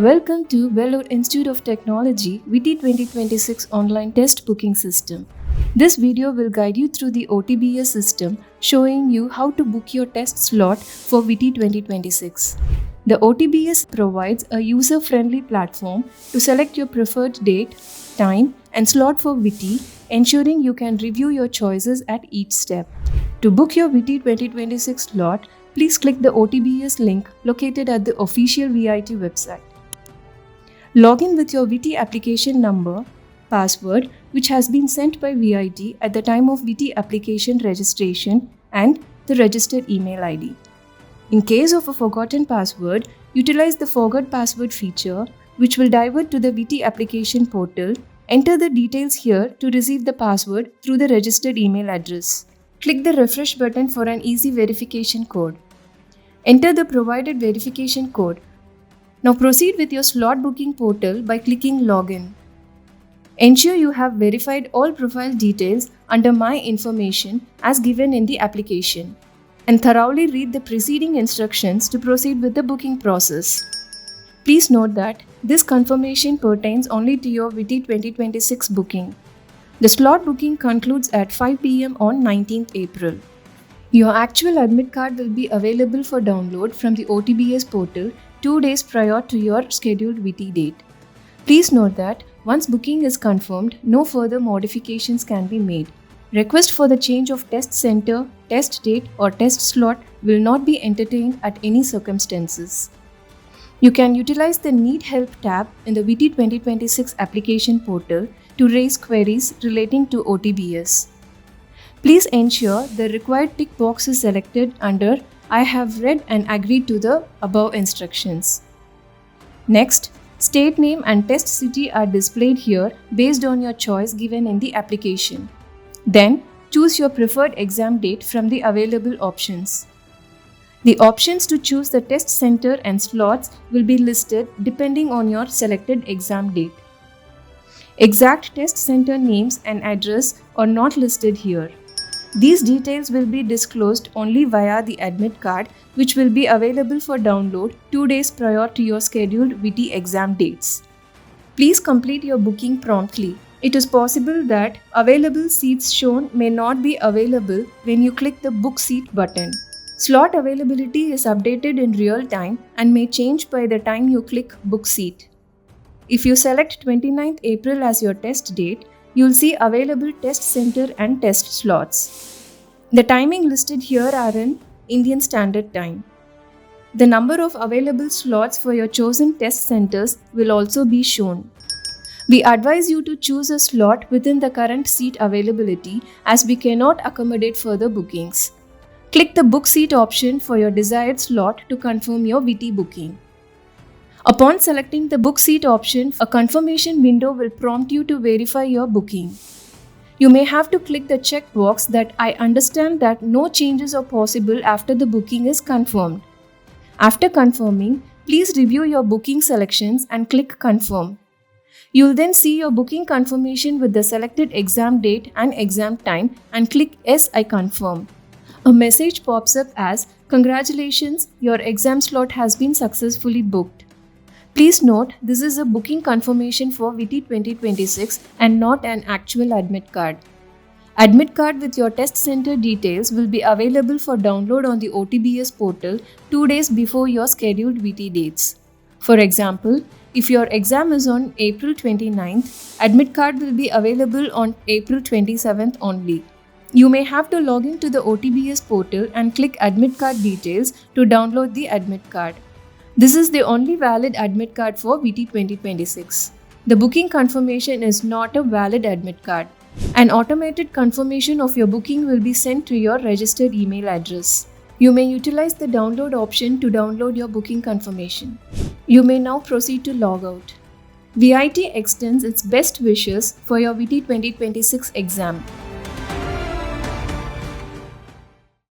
Welcome to Vellore Institute of Technology VT 2026 online test booking system. This video will guide you through the OTBS system, showing you how to book your test slot for VT 2026. The OTBS provides a user-friendly platform to select your preferred date, time, and slot for VT, ensuring you can review your choices at each step. To book your VT 2026 slot, please click the OTBS link located at the official VIT website. Log in with your VT application number, password, which has been sent by VIT at the time of VT application registration, and the registered email ID. In case of a forgotten password, utilize the Forgot Password feature, which will divert to the VT application portal. Enter the details here to receive the password through the registered email address. Click the refresh button for an easy verification code. Enter the provided verification code. Now proceed with your slot booking portal by clicking Login. Ensure you have verified all profile details under My Information as given in the application, and thoroughly read the preceding instructions to proceed with the booking process. Please note that this confirmation pertains only to your VT 2026 booking. The slot booking concludes at 5 p.m. on 19th April. Your actual admit card will be available for download from the OTBS portal 2 days prior to your scheduled VT date. Please note that once booking is confirmed, no further modifications can be made. Request for the change of test center, test date, or test slot will not be entertained at any circumstances. You can utilize the Need Help tab in the VT 2026 application portal to raise queries relating to OTBS. Please ensure the required tick box is selected under I have read and agreed to the above instructions. Next, state name and test city are displayed here based on your choice given in the application. Then, choose your preferred exam date from the available options. The options to choose the test center and slots will be listed depending on your selected exam date. Exact test center names and address are not listed here. These details will be disclosed only via the admit card, which will be available for download 2 days prior to your scheduled VT exam dates. Please complete your booking promptly. It is possible that available seats shown may not be available when you click the Book Seat button. Slot availability is updated in real time and may change by the time you click Book Seat. If you select 29th April as your test date, you'll see available test center and test slots. The timing listed here are in Indian Standard Time. The number of available slots for your chosen test centers will also be shown. We advise you to choose a slot within the current seat availability as we cannot accommodate further bookings. Click the Book Seat option for your desired slot to confirm your VT booking. Upon selecting the Book Seat option, a confirmation window will prompt you to verify your booking. You may have to click the checkbox that I understand that no changes are possible after the booking is confirmed. After confirming, please review your booking selections and click Confirm. You'll then see your booking confirmation with the selected exam date and exam time and click Yes, I confirm. A message pops up as Congratulations, your exam slot has been successfully booked. Please note, this is a booking confirmation for VT 2026 and not an actual admit card. Admit card with your test center details will be available for download on the OTBS portal 2 days before your scheduled VT dates. For example, if your exam is on April 29th, admit card will be available on April 27th only. You may have to log in to the OTBS portal and click Admit Card Details to download the admit card. This is the only valid admit card for VT 2026. The booking confirmation is not a valid admit card. An automated confirmation of your booking will be sent to your registered email address. You may utilize the download option to download your booking confirmation. You may now proceed to log out. VIT extends its best wishes for your VT 2026 exam.